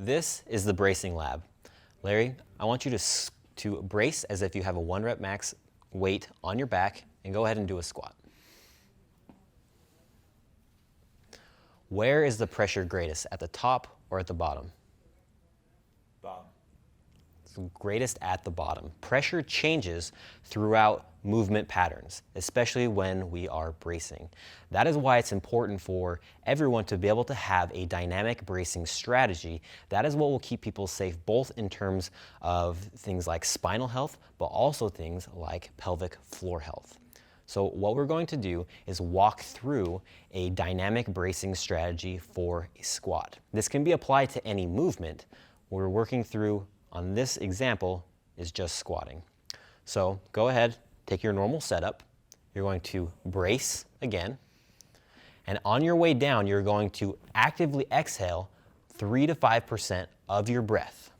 This is the bracing lab. Larry, I want you to brace as if you have a 1 rep max weight on your back and go ahead and do a squat. Where is the pressure greatest, at the top or at the bottom? Bottom. It's greatest at the bottom. Pressure changes throughout movement patterns, especially when we are bracing. That is why it's important for everyone to be able to have a dynamic bracing strategy. That is what will keep people safe, both in terms of things like spinal health, but also things like pelvic floor health. So what we're going to do is walk through a dynamic bracing strategy for a squat. This can be applied to any movement. What we're working through on this example is just squatting. So go ahead, take your normal setup. You're going to brace again. And on your way down, you're going to actively exhale 3 to 5% of your breath.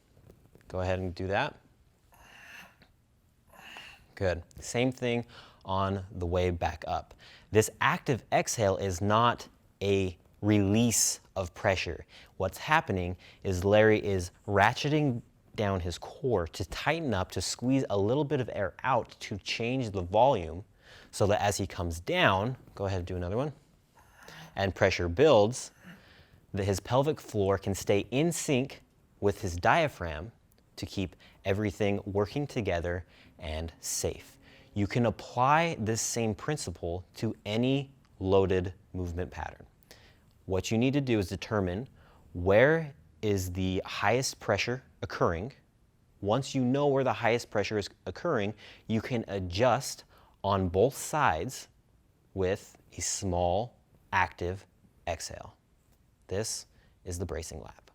Go ahead and do that. Good. Same thing on the way back up. This active exhale is not a release of pressure. What's happening is Larry is ratcheting down his core to tighten up, to squeeze a little bit of air out to change the volume so that as he comes down, go ahead and do another one, and pressure builds, that his pelvic floor can stay in sync with his diaphragm to keep everything working together and safe. You can apply this same principle to any loaded movement pattern. What you need to do is determine where is the highest pressure occurring. Once you know where the highest pressure is occurring, you can adjust on both sides with a small active exhale. This is the Bracing Lab.